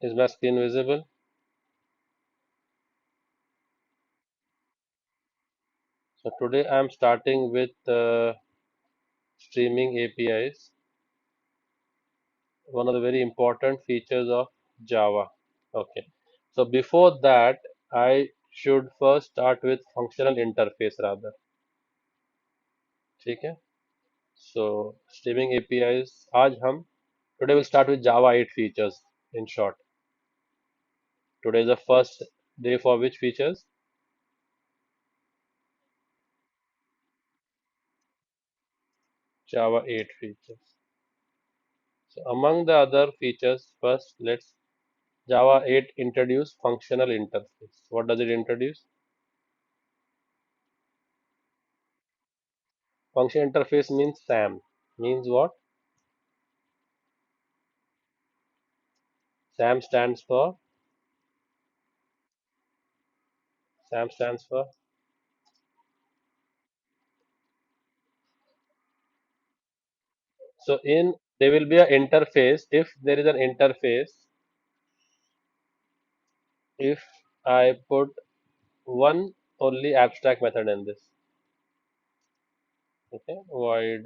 Is my screen visible? So today I'm starting with streaming APIs, one of the very important features of Java. Okay. So before that, I should first start with functional interface rather. ठीक है? So streaming APIs, आज हम today we'll start with Java 8 features in short. Today is the first day for which features? Java 8 features. So among the other features, first let's Java 8 introduce functional interface. What does it introduce? Function interface means SAM. Means what? SAM stands for SAM stands for. So in there will be an interface. If there is an interface, if I put one only abstract method in this, okay, void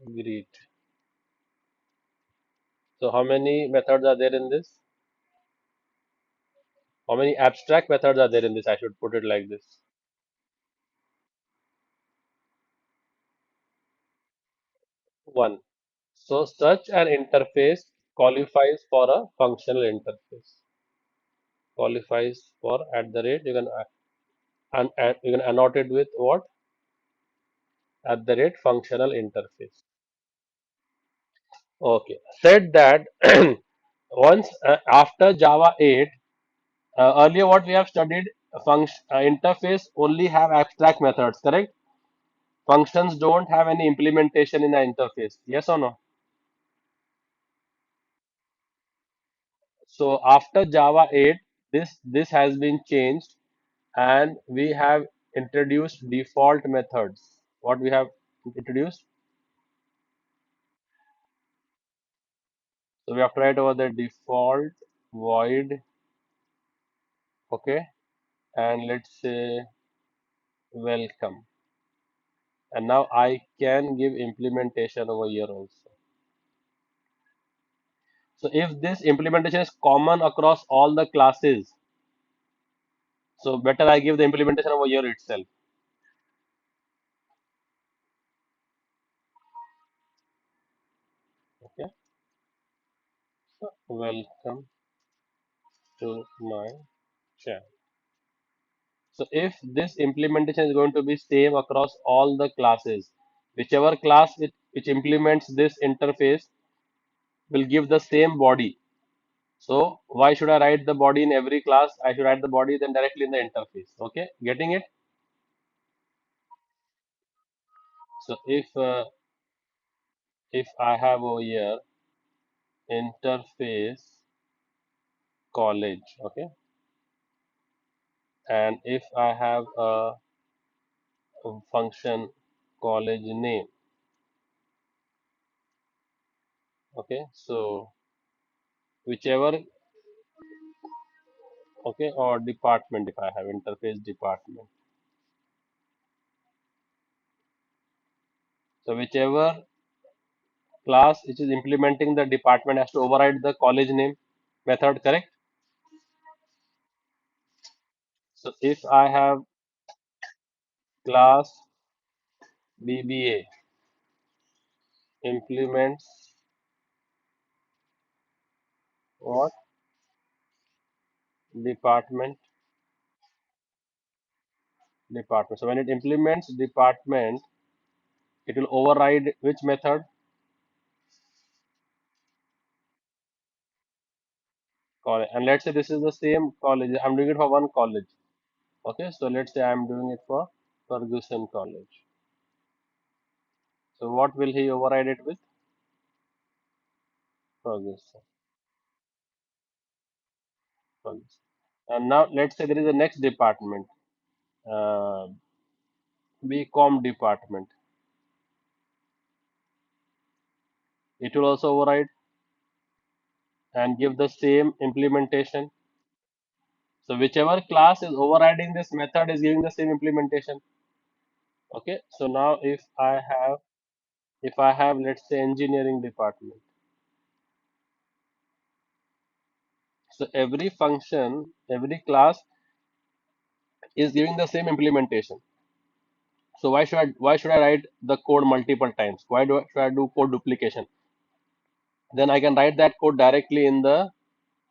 greet. So how many methods are there in this? How many abstract methods are there in this? I should put it like this. One. So such an interface qualifies for a functional interface. Qualifies for at the rate you can you can annotate it with what? At the rate functional interface. Okay. Said that once after Java 8, earlier what we have studied, function interface only have abstract methods, correct? Functions don't have any implementation in an interface. Yes or no? So after Java 8, this has been changed, and we have introduced default methods. What we have introduced? So we have to write over the default void, okay, and let's say welcome. And now I can give implementation over here also. So if this implementation is common across all the classes, so better I give the implementation over here itself. Okay. So welcome to my channel. So if this implementation is going to be same across all the classes, whichever class which implements this interface will give the same body. So why should I write the body in every class? I should write the body then directly in the interface. Okay, getting it? So if I have over here interface college, okay, and if I have a function college name, okay, so whichever, okay, or department, if I have interface department, so whichever class which is implementing the department has to override the college name method, correct? So if I have class BBA implements what? Department. Department. So when it implements department, it will override which method? College. And let's say this is the same college. I'm doing it for one college. Okay, so let's say I'm doing it for Ferguson College. So what will he override it with? Ferguson. Ferguson. And now let's say there is a next department, uh, BCom department. It will also override. and give the same implementation. So whichever class is overriding this method is giving the same implementation. Okay. So now if I have let's say engineering department. So every function, every class is giving the same implementation. So why should I write the code multiple times? Should I do code duplication? Then I can write that code directly in the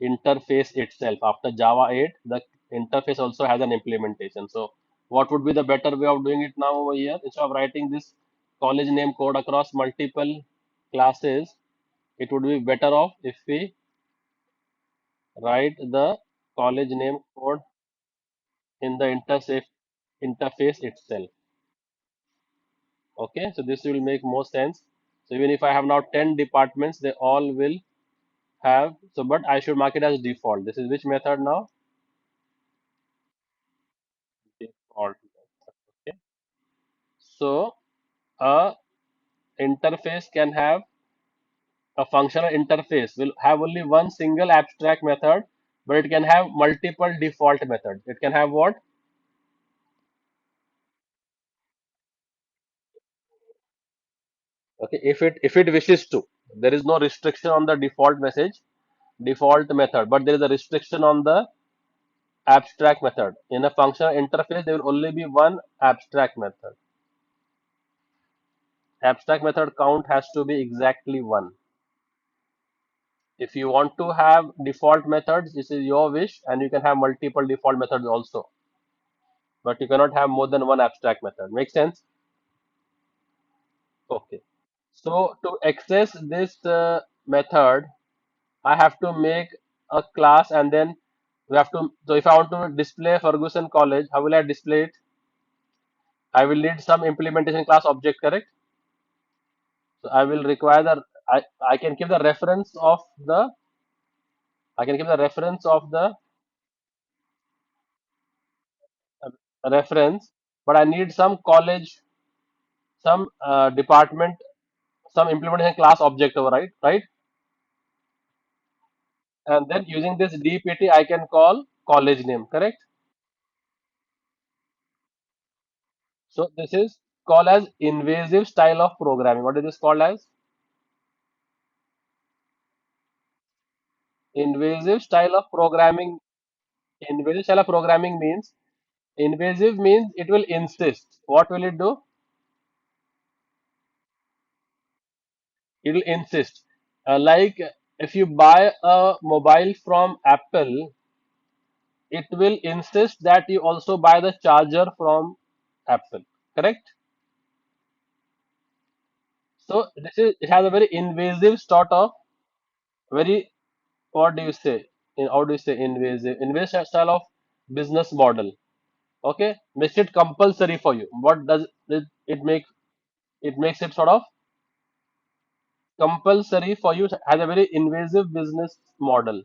interface itself. After Java 8, the interface also has an implementation. So what would be the better way of doing it now over here? Instead of writing this college name code across multiple classes, it would be better off if we write the college name code in the interface itself. Okay, so this will make more sense. So even if I have now 10 departments, they all will have, so but I should mark it as default. This is which method now? Default. Okay. So a interface can have, a functional interface will have only one single abstract method, but it can have multiple default methods. It can have what? Okay, if it wishes to. There is no restriction on the default method, but there is a restriction on the abstract method. In a functional interface, there will only be one abstract method. Abstract method count has to be exactly one. If you want to have default methods, this is your wish, and you can have multiple default methods also, but you cannot have more than one abstract method. Make sense? Okay. So to access this method, I have to make a class, and then we have to. So if I want to display Ferguson College, how will I display it? I will need some implementation class object, correct? So I will require I can give the reference of the I can give the reference of the reference, but I need some college, some department, some implementation class object over, right? And then using this dpt, I can call college name, correct? So this is called as invasive style of programming. What is this called as? Invasive style of programming. Invasive style of programming means, invasive means it will insist. What will it do? It will insist. Like if you buy a mobile from Apple, it will insist that you also buy the charger from Apple. Correct? So this is, it has a very invasive sort of, very, what do you say? How do you say invasive? Invasive style of business model. Okay, makes it compulsory for you. What does it make? It makes it sort of compulsory for you. Has a very invasive business model.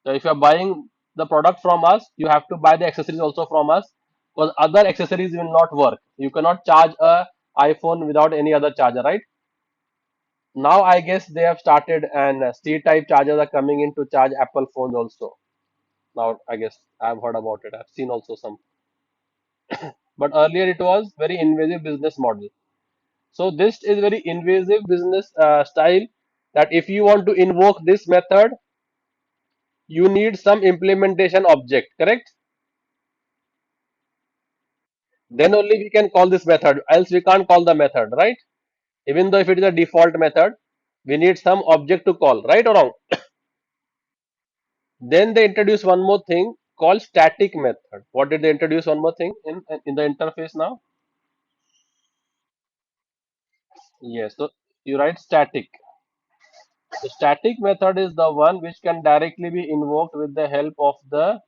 So if you are buying the product from us, you have to buy the accessories also from us, because other accessories will not work. You cannot charge a iPhone without any other charger, right? Now I guess they have started, and C-type chargers are coming in to charge Apple phones also. Now I guess I've heard about it. I've seen also some, but earlier it was very invasive business model. So this is very invasive business style, that if you want to invoke this method, you need some implementation object, correct? Then only we can call this method, else we can't call the method, right? Even though if it is a default method, we need some object to call, right or wrong? Then they introduce one more thing called static method. What did they introduce? One more thing in the interface now? Yes, so you write static. The static method is the one which can directly be invoked with the help of the,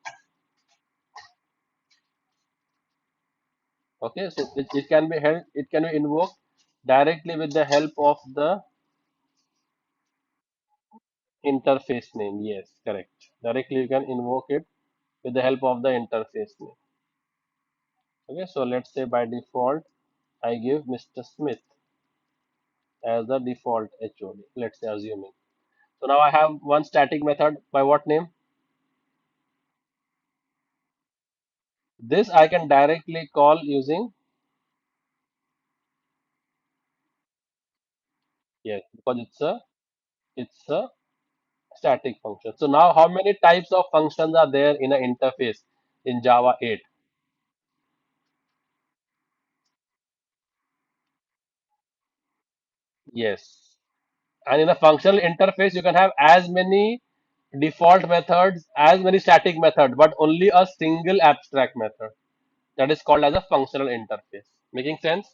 okay, so it can be held, it can be invoked directly with the help of the interface name. Yes, correct. Directly you can invoke it with the help of the interface name. Okay, so let's say by default I give Mr. Smith as the default HOD. Let's say assuming. So now I have one static method by what name? This I can directly call using, yes, because it's a static function. So now how many types of functions are there in an interface in Java 8? Yes. And in a functional interface, you can have as many default methods, as many static methods, but only a single abstract method. That is called as a functional interface. Making sense?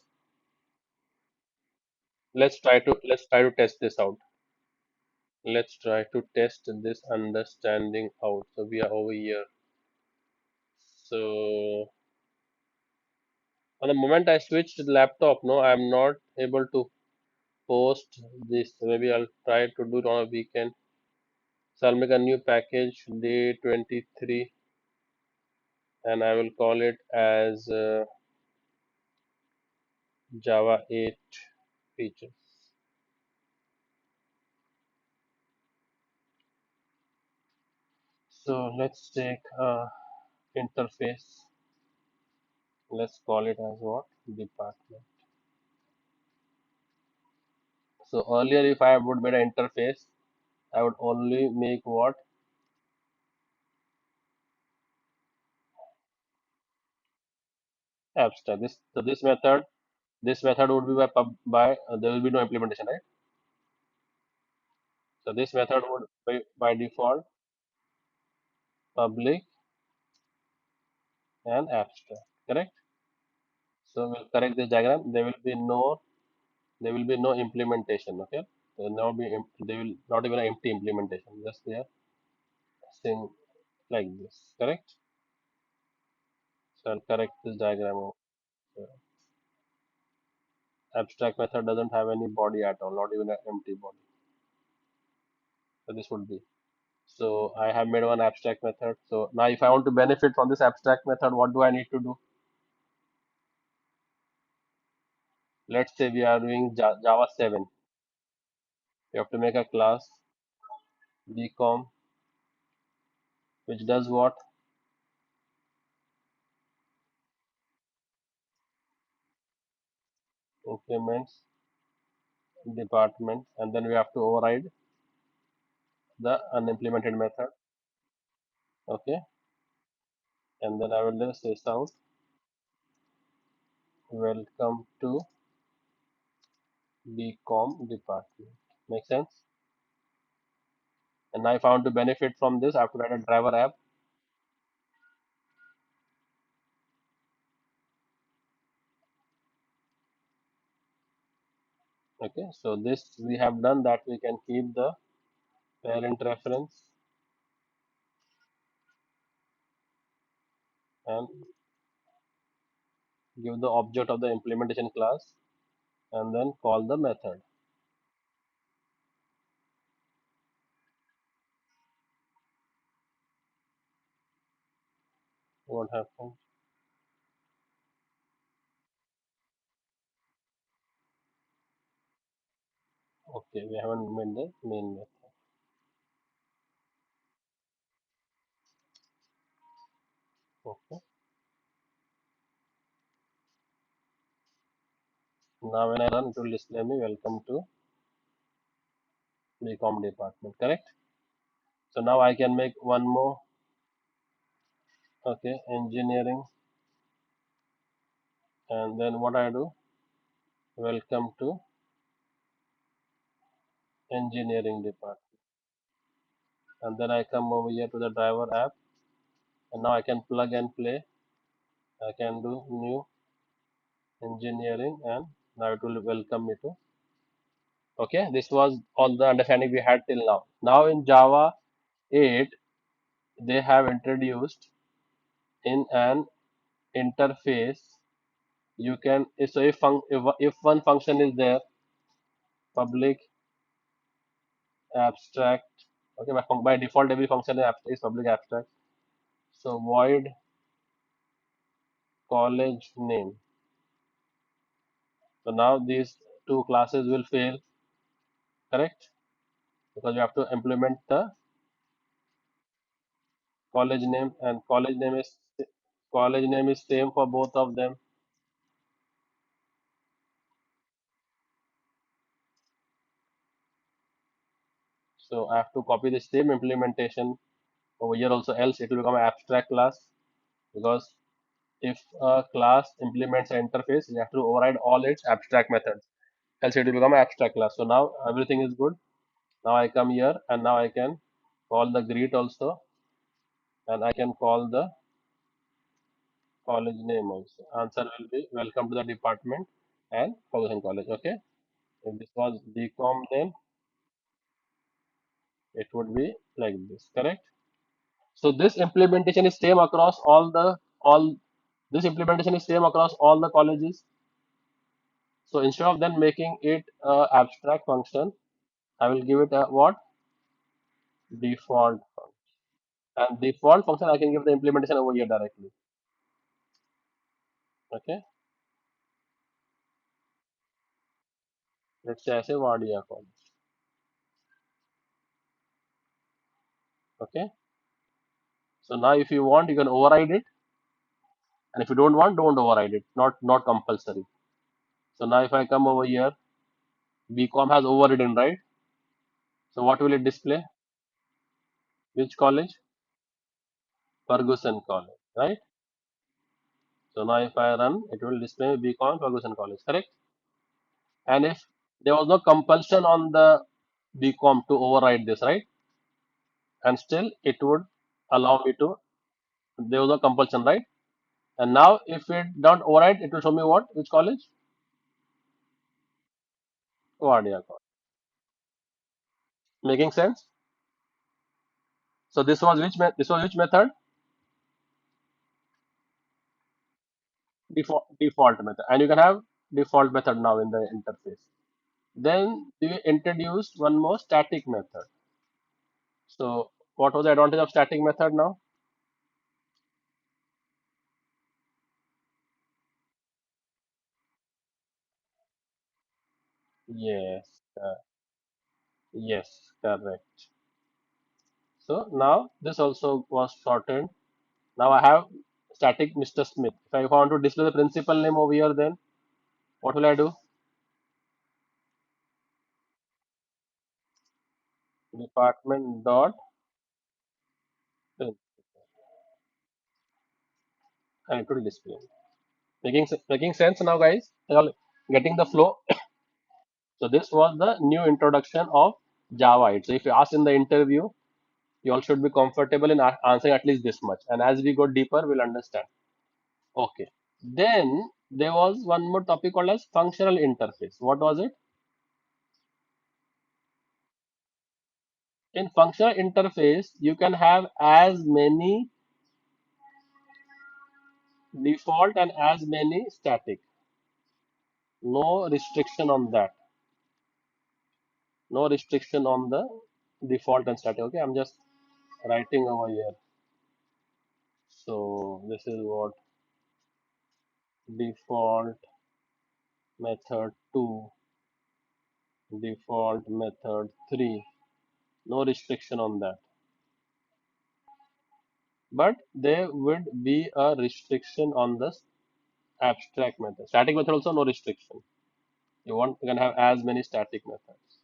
Let's try to test this out. Let's try to test this understanding out. So we are over here. So on the moment I switched to the laptop, no, I'm not able to post this. Maybe I'll try to do it on a weekend. So I'll make a new package day 23 and I will call it as Java 8 features. So let's take interface. Let's call it as what? Department. So earlier, if I would make an interface, I would only make what? Abstract. This method would be by there will be no implementation, right? So this method would by default public and abstract. Correct? So we'll correct this diagram. There will be no implementation. Okay? There will not even an empty implementation. Just there, sing like this. Correct? So I'll correct this diagram. Here. Abstract method doesn't have any body at all, not even an empty body. So this would be. So I have made one abstract method. So now if I want to benefit from this abstract method, what do I need to do? Let's say we are doing Java 7. We have to make a class bcom which does what? Increments department, and then we have to override the unimplemented method. Okay, and then I will just say out welcome to bcom department. Make sense? And now if I want to benefit from this, I have to write a driver app. Okay, so this we have done that we can keep the parent reference and give the object of the implementation class and then call the method. What happens? Okay, we haven't made the main method. Okay, now when I run, it will display me welcome to BCom department. Correct? So now I can make one more. Okay, engineering, and then what I do? Welcome to engineering department, and then I come over here to the driver app, and now I can plug and play. I can do new engineering, and now it will welcome me to. Okay, this was all the understanding we had till now. Now in Java 8, they have introduced in an interface. You can so if one function is there, public, abstract. Okay, by default every function is public abstract. So void college name. So now these two classes will fail. Correct? because we have to implement the college name, and college name is same for both of them. So I have to copy the same implementation over here also, else it will become an abstract class, because if a class implements an interface, you have to override all its abstract methods, else it will become an abstract class. So now everything is good. Now I come here and now I can call the greet also, and I can call the college name also. Answer will be welcome to the department and Ferguson College. Okay. If this was BCom, then it would be like this. Correct. So this implementation is same across all. This implementation is same across all the colleges. So instead of then making it a abstract function, I will give it a what, default function. And default function I can give the implementation over here directly. Okay. Let's say I say Wadia College. Okay. So now if you want, you can override it, and if you don't want, don't override it. Not compulsory. So now if I come over here, BCom has overridden, right? So what will it display? Which college? Ferguson College, right? So now if I run, it will display BCom Ferguson College, correct? And if there was no compulsion on the BCom to override this, right? And still it would allow me to, there was no compulsion, right? And now if it don't override, it will show me what? Which college? Wadia College. Making sense? So this was which method? Default method. And you can have default method now in the interface. Then we introduced one more static method. So what was the advantage of static method now? Yes, yes, correct. So now this also was shortened. Now I have static Mr. Smith. If I want to display the principal name over here, then what will I do? Department dot prin, and it will display. Making sense now, guys? You all getting the flow? So this was the new introduction of Java. So if you ask in the interview, you all should be comfortable in answering at least this much. And as we go deeper, we'll understand. Okay. Then there was one more topic called as functional interface. What was it? In functional interface, you can have as many default and as many static. No restriction on that. No restriction on the default and static. Okay, I'm just writing over here. So this is what default method 2, default method 3. No restriction on that. But there would be a restriction on the abstract method. Static method also no restriction. You can have as many static methods.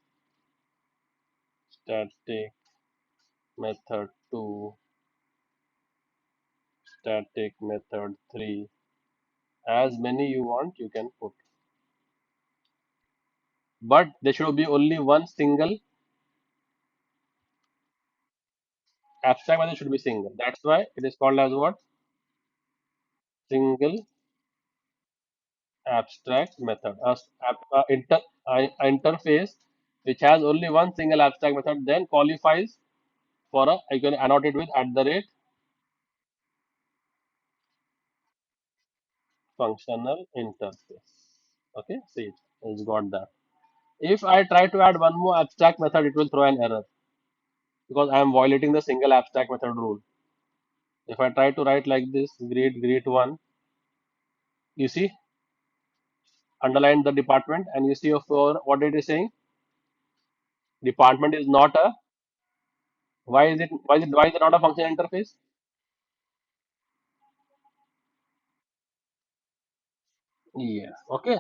Static method 2, static method 3. As many you want, you can put. But there should be only one single abstract method should be single. That's why it is called as what? Single abstract method. A interface which has only one single abstract method then qualifies for a, I can annotate with at the rate functional interface. Okay, see, it's got that. If I try to add one more abstract method, it will throw an error because I am violating the single abstract method rule. If I try to write like this, greet one, you see, underline the department, and you see of what it is saying, Department is not a, why is it not a function interface? Yeah. Okay.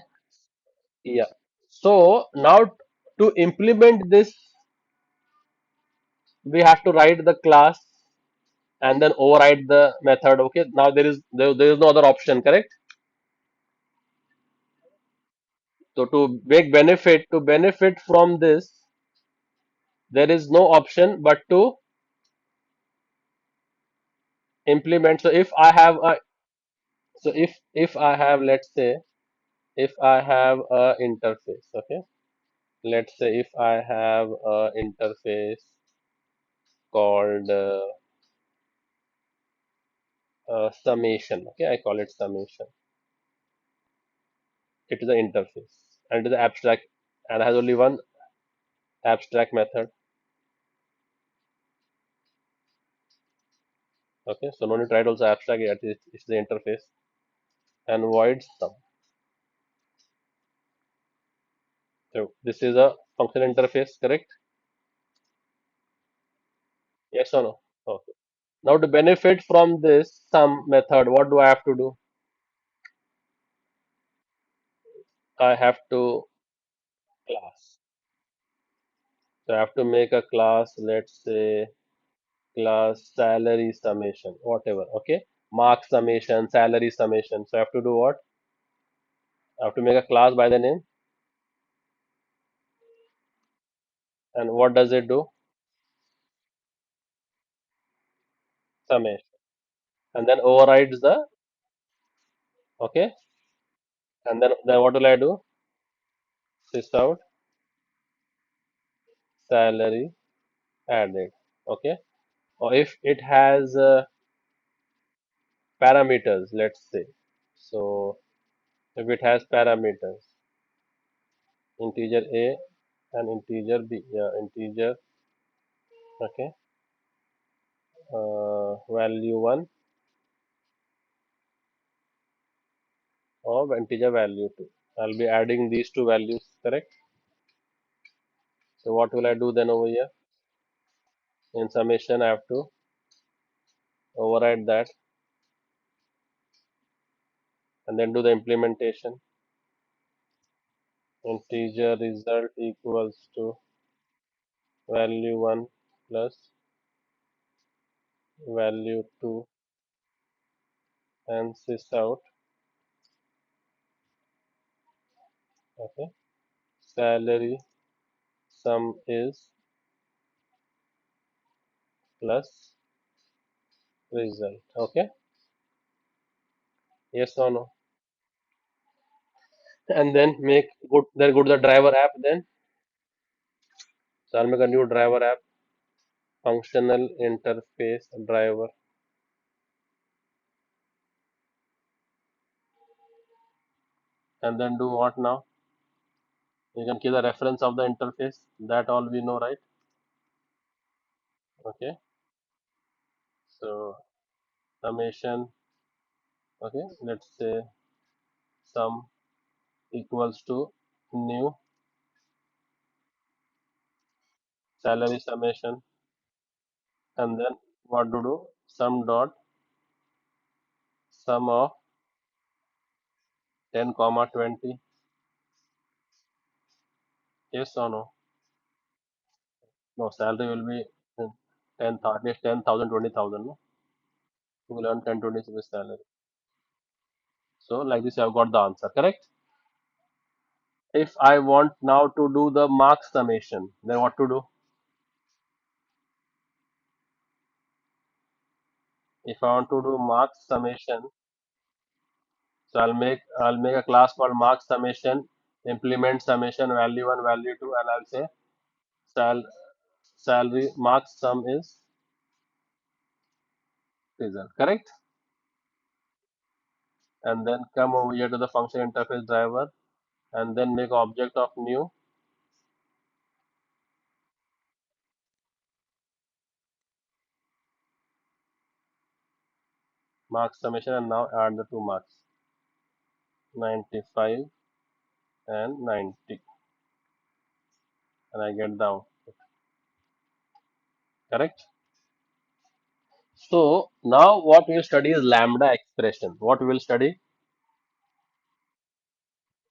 Yeah. So now to implement this, we have to write the class and then override the method. Okay. Now there is no other option, correct? So to benefit from this, there is no option but to implement. So if I have, let's say, if I have a interface, okay, let's say if I have a interface called summation, okay, I call it summation. It is an interface and it is abstract and has only one abstract method. Okay, so no need to write also abstract. It's the interface and void sum. So this is a function interface, correct? Yes or no? Okay. Now to benefit from this sum method, what do I have to do? I have to class. So I have to make a class, let's say class salary summation, whatever. Okay, mark summation, salary summation. So I have to do what? I have to make a class by the name, and what does it do? Summation, and then overrides the, okay, and then what will I do? Sys out salary added. Okay, or if it has parameters, let's say. So if it has parameters, integer a and integer b, yeah, integer, okay, value 1 or integer value 2. I'll be adding these two values, correct? So what will I do then over here? In summation, I have to override that and then do the implementation. Integer result equals to value 1 plus value 2 and sys out, okay, salary sum is plus result, okay, yes or no? And then go to the driver app then. So I'll make a new driver app, functional interface driver, and then do what now? You can give the reference of the interface. That all we know, right? Okay. So summation. Okay. Let's say sum equals to new salary summation, and then what to do? Sum dot sum of 10 comma 20. Yes or no? No, salary will be 10,000, at least 10,000, 20,000. No? You will earn 10, 20 rupees salary. So like this, you have got the answer. Correct? If I want now to do the mark summation, then what to do? If I want to do mark summation, so I'll make a class called mark summation, implement summation value 1, value 2, and I'll say sal salary mark sum is result. Correct? And then come over here to the function interface driver and then make object of new mark summation and now add the two marks, 95 and 90, and I get the output. correct? So now what we will study is lambda expression. What we will study?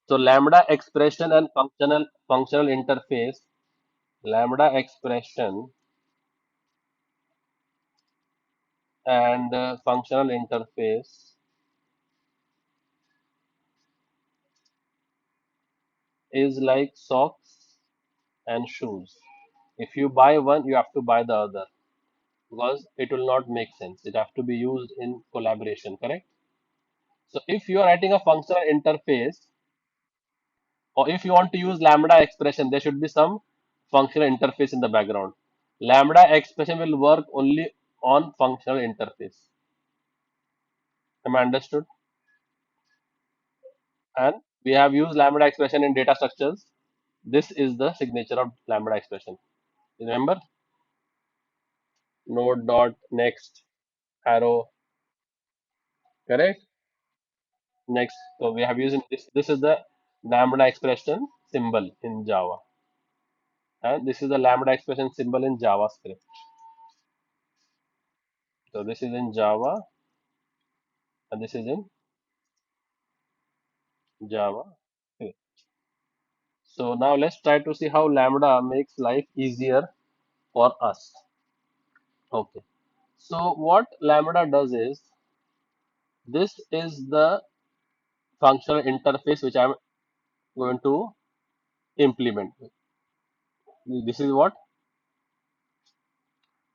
So lambda expression and functional interface. Lambda expression and functional interface is like socks and shoes. If you buy one, you have to buy the other because it will not make sense. It have to be used in collaboration, correct? So if you are writing a functional interface, or if you want to use lambda expression, there should be some functional interface in the background. Lambda expression will work only on functional interface. Am I understood? And we have used lambda expression in data structures. This is the signature of lambda expression. Remember, node dot next arrow, correct? Next, so we have used this. This is the lambda expression symbol in Java, and this is the lambda expression symbol in JavaScript. So this is in Java, and this is in Java. Okay. So now let's try to see how lambda makes life easier for us. Okay. So what lambda does is this is the functional interface which I'm going to implement. This is what.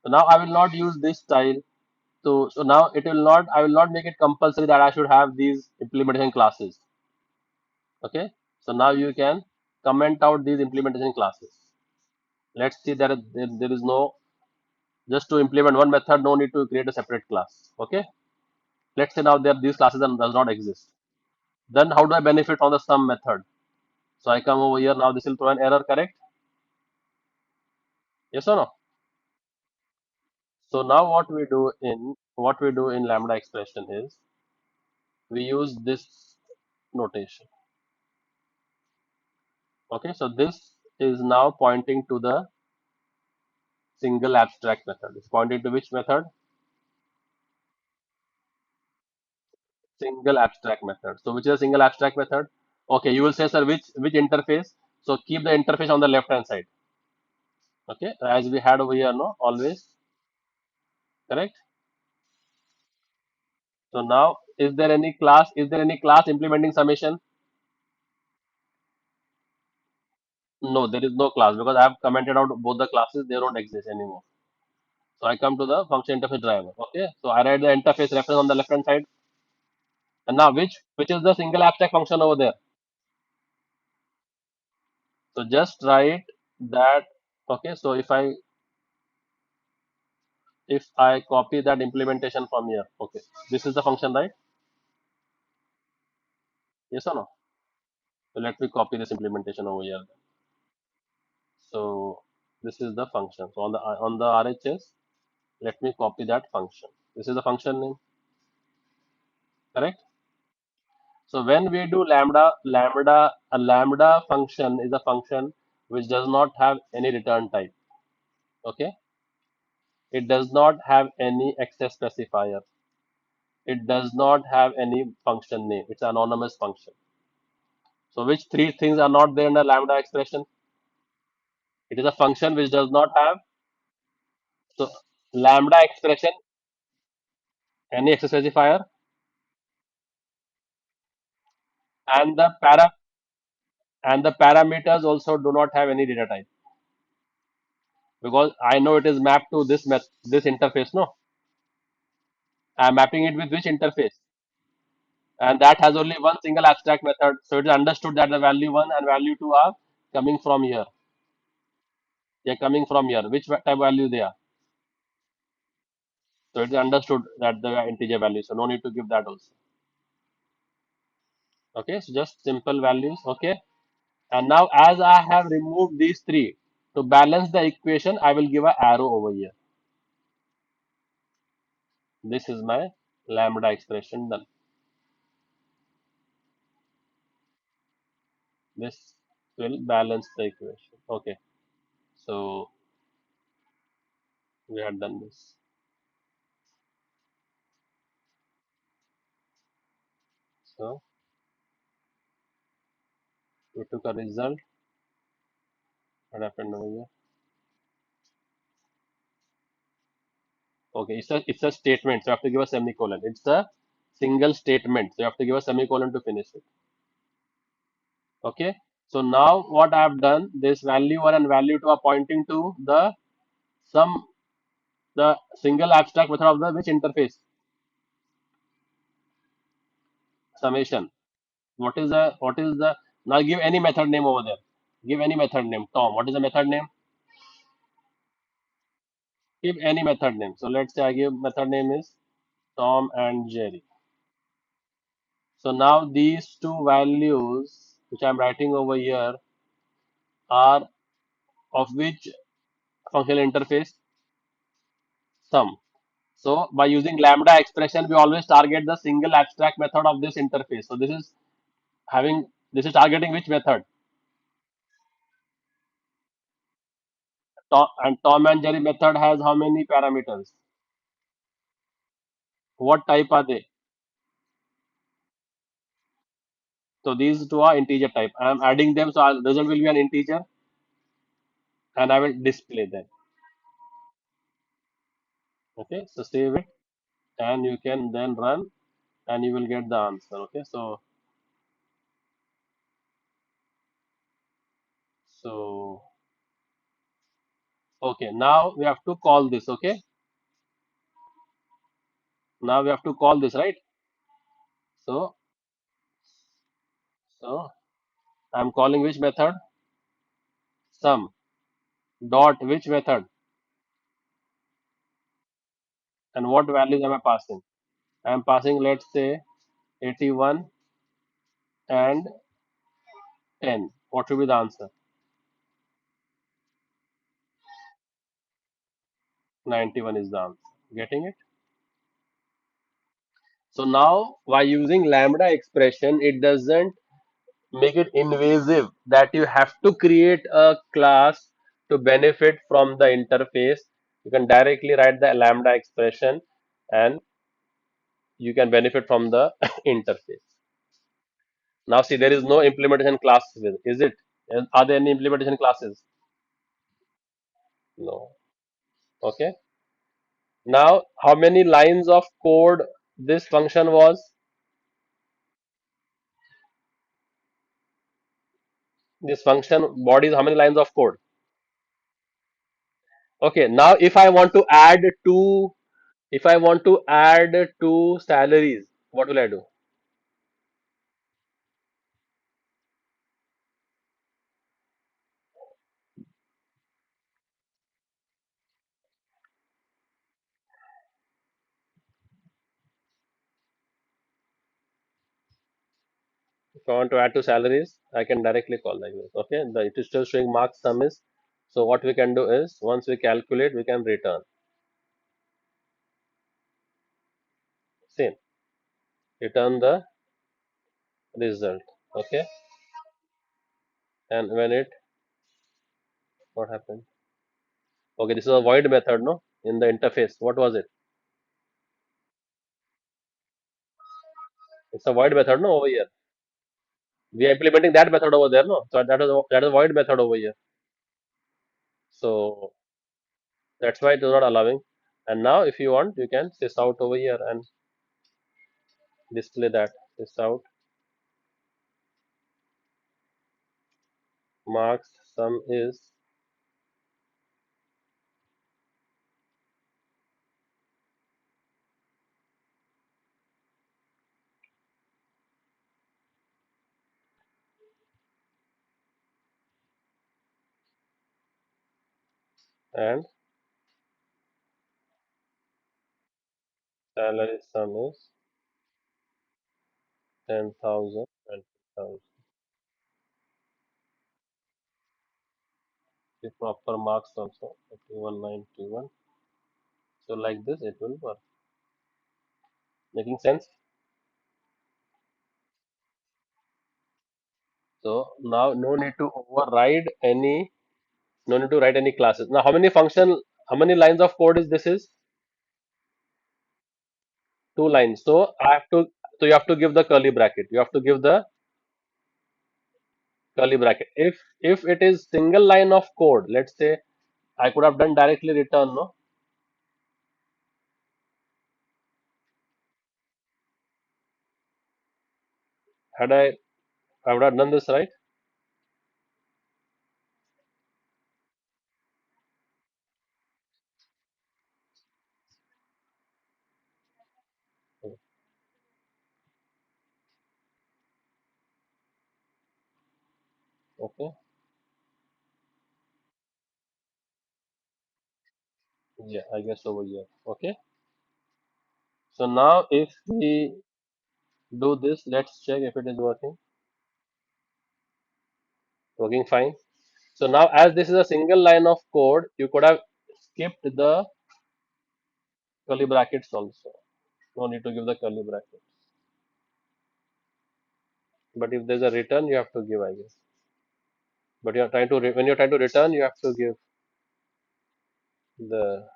So now I will not use this style. So now it will not. I will not make it compulsory that I should have these implementation classes. Okay. So now you can comment out these implementation classes. Let's see that there is no just to implement one method. No need to create a separate class. Okay. Let's say now there these classes does not exist. Then how do I benefit from the sum method? So I come over here now. This will throw an error. Correct? Yes or no? So now what we do in lambda expression is we use this notation. Okay, so this is now pointing to the single abstract method. It's pointing to which method? Single abstract method. So which is a single abstract method? Okay, you will say, sir, which interface? So keep the interface on the left hand side. Okay, as we had over here, no, always correct. So now, is there any class? Is there any class implementing summation? No, there is no class because I have commented out both the classes. They don't exist anymore. So I come to the function interface driver. Okay. So I write the interface reference on the left hand side. And now which is the single abstract function over there? So just write that. Okay. So if I copy that implementation from here. Okay. This is the function, right? Yes or no? So let me copy this implementation over here. So this is the function. So on the RHS, let me copy that function. This is the function name, correct? So when we do a lambda function is a function which does not have any return type. Okay, it does not have any access specifier. It does not have any function name. It's an anonymous function. So which three things are not there in a lambda expression? It is a function which does not have so lambda expression any access specifier and the parameters also do not have any data type because I know it is mapped to this interface. No, I'm mapping it with which interface? And that has only one single abstract method. So it is understood that the value 1 and value 2 are coming from here. They are coming from here. Which type value they are? So it is understood that the integer value. So no need to give that also. Okay, so just simple values. Okay, and now as I have removed these three to balance the equation, I will give a arrow over here. This is my lambda expression done. This will balance the equation. Okay, so we had done this. So we took a result. What happened over here? Okay, it's a statement. So you have to give a semicolon. It's a single statement. So you have to give a semicolon to finish it. Okay. So now what I have done, this value one and value two are pointing to the sum, the single abstract method of the which interface? Summation. What is the now give any method name over there. Give any method name. Tom. What is the method name? Give any method name. So let's say I give method name is Tom and Jerry. So now these two values which I'm writing over here are of which functional interface? Sum. So by using lambda expression, we always target the single abstract method of this interface. So this is targeting which method? Tom and Jerry method has how many parameters? What type are they? So these two are integer type. I am adding them, so result will be an integer, and I will display them. Okay, so save it, and you can then run, and you will get the answer. Okay, so okay, now we have to call this. Okay, now we have to call this, right? So so I'm calling which method? Sum dot which method, and what values am I passing? I am passing, let's say, 81 and 10. What should be the answer? 91 is the answer. Getting it? So now, by using lambda expression, it doesn't make it invasive that you have to create a class to benefit from the interface. You can directly write the lambda expression and you can benefit from the interface. Now, see, there is no implementation class with, is it? Are there any implementation classes? No. Okay. Now, how many lines of code this function was? This function body is how many lines of code? Okay. Now, if I want to add two salaries, what will I do? If I want to add two salaries, I can directly call like this. Okay. It is still showing mark sum is. So what we can do is once we calculate, we can return. Same. Return the result. Okay. And when it what happened? Okay, this is a void method, no? In the interface. What was it? It's a void method, no, over here. We are implementing that method over there, no? So that is a void method over here. So that's why it is not allowing. And now if you want, you can sys out over here and display that. Sys out marks sum is and salary sum is 10,000 and 2,000. The proper marks also 2191. So like this it will work. Making sense? So now no need to override any, no need to write any classes. Now how many function How many lines of code is this? Is two lines. So I have to. So you have to give the curly bracket. You have to give the curly bracket. If it is single line of code, let's say I could have done directly return. No, had I would have done this right. Okay. Yeah, I guess over here. Okay. So now if we do this, let's check if it is working. Working fine. So now as this is a single line of code, you could have skipped the curly brackets also. No need to give the curly brackets. But if there's a return, you have to give, I guess. But you're trying to when you're trying to return, you have to give the.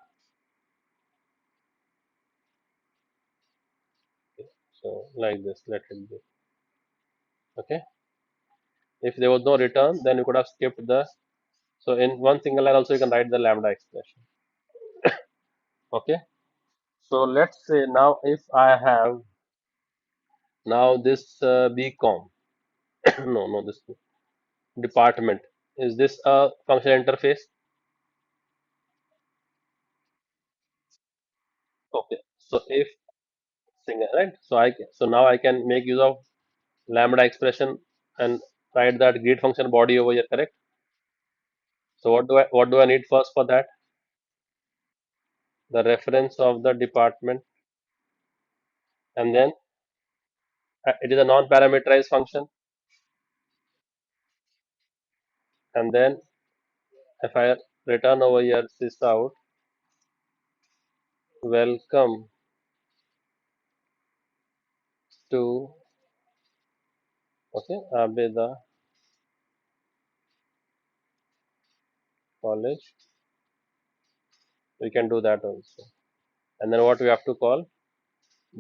So like this, let it be. Okay. If there was no return, then you could have skipped the. So in one single line also you can write the lambda expression. Okay. So let's say now if I have now this BCom, no, this department. Is this a functional interface? Okay. So if single, right? So now I can make use of lambda expression and write that greet function body over here, correct? So what do I need first for that? The reference of the department, and then it is a non-parameterized function, and then if I return over here sys out welcome to okay Abeda college, we can do that also. And then what we have to call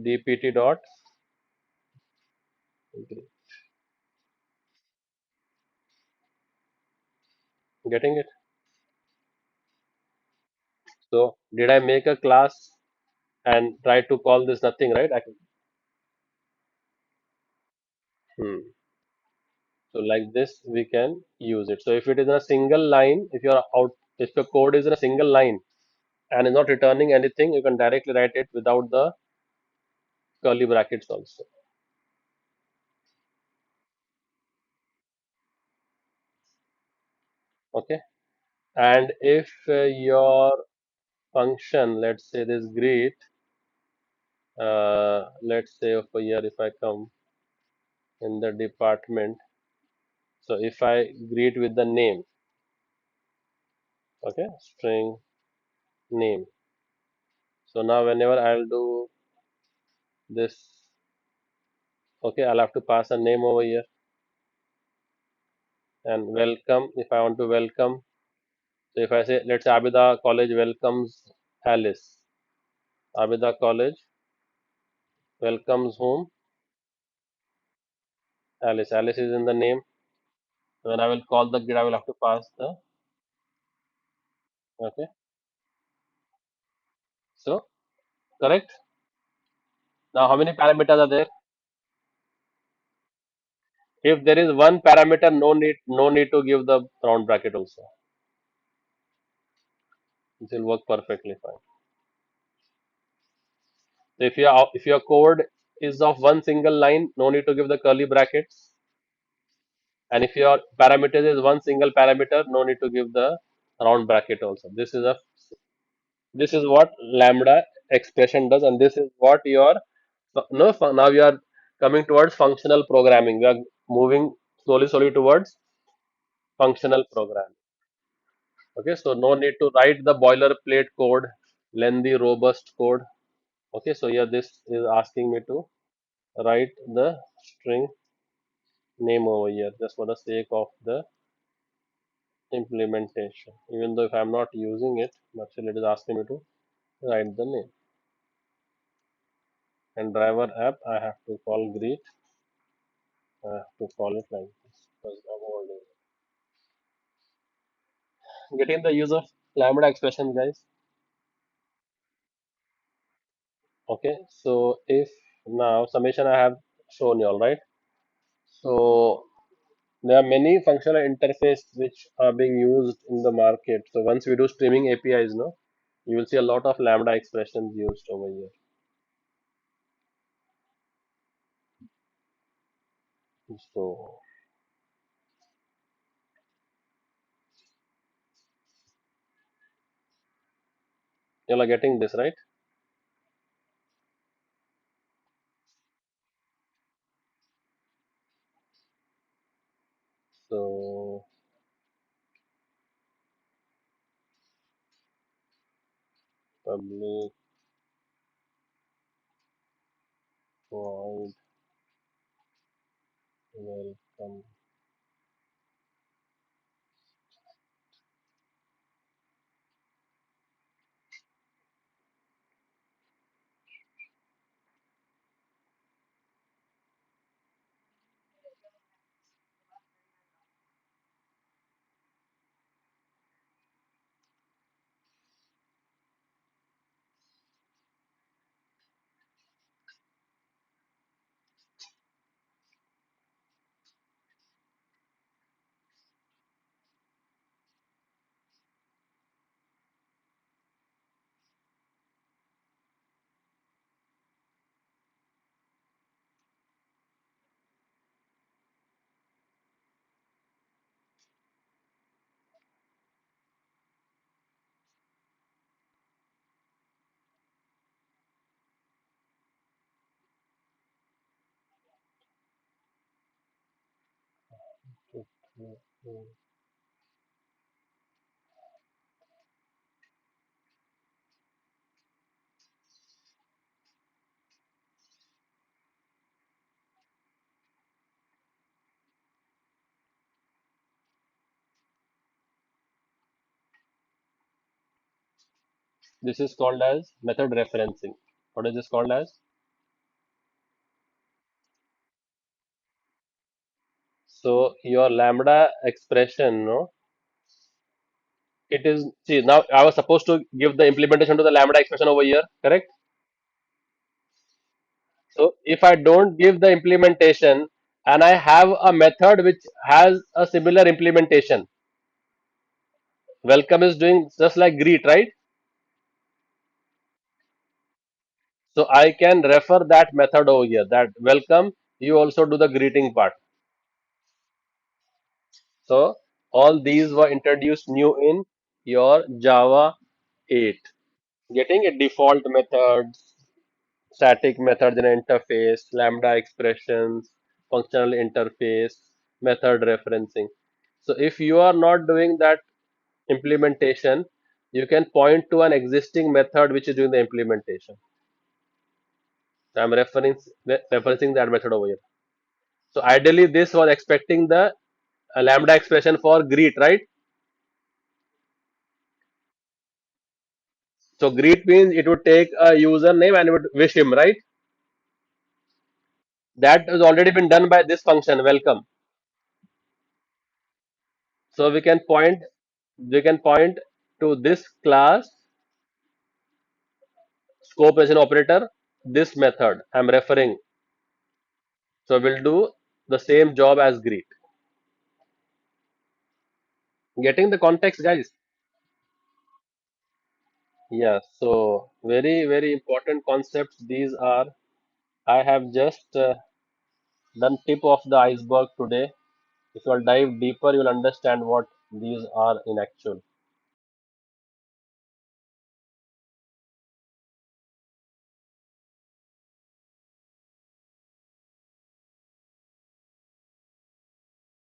dpt dot greet. Getting it? So did I make a class and try to call this nothing, right? Hmm. So like this we can use it. So if it is in a single line, if your code is in a single line and is not returning anything, you can directly write it without the curly brackets also. Okay. And if your function, let's say this greet, let's say over here if I come in the department, so if I greet with the name, okay, string name. So now whenever I'll do this, okay, I'll have to pass a name over here and welcome. If I want to welcome, so if I say let's say Abida College welcomes Alice, Abida College welcomes whom? Alice. Alice is in the name. When I will call the grid, I will have to pass the okay. So correct. Now how many parameters are there? If there is one parameter, no need to give the round bracket also. This will work perfectly fine. So if your code is of one single line, no need to give the curly brackets. And if your parameter is one single parameter, no need to give the round bracket also. This is what lambda expression does, and this is what your no now we are coming towards functional programming. We are moving slowly towards functional programming. Okay, so no need to write the boilerplate code, lengthy, robust code. Okay, so here this is asking me to write the string name over here just for the sake of the implementation. Even though if I'm not using it, but still it is asking me to write the name. And driver app, I have to call greet. I have to call it like this because I'm holding it. Getting the use of lambda expression, guys. Okay, so if now summation I have shown you all right. So there are many functional interface which are being used in the market. So once we do streaming APIs, no, you will see a lot of lambda expressions used over here. So you are getting this right. So public void welcome. This is called as method referencing. What is this called as? So your lambda expression, no, it is see now I was supposed to give the implementation to the lambda expression over here, correct? So if I don't give the implementation and I have a method which has a similar implementation, welcome is doing just like greet, right? So I can refer that method over here. That welcome, you also do the greeting part. So all these were introduced new in your Java 8. Getting a default methods, static methods in interface, lambda expressions, functional interface, method referencing. So if you are not doing that implementation, you can point to an existing method which is doing the implementation. I'm referencing that method over here. So ideally, this was expecting the lambda expression for greet, right? So greet means it would take a username and it would wish him, right? That has already been done by this function, welcome. So we can point to this class scope as an operator, this method I'm referring. So we'll do the same job as greet. Getting the context, guys? Yeah. So very important concepts. These are I have just done tip of the iceberg today. If you'll dive deeper, you'll understand what these are in actual.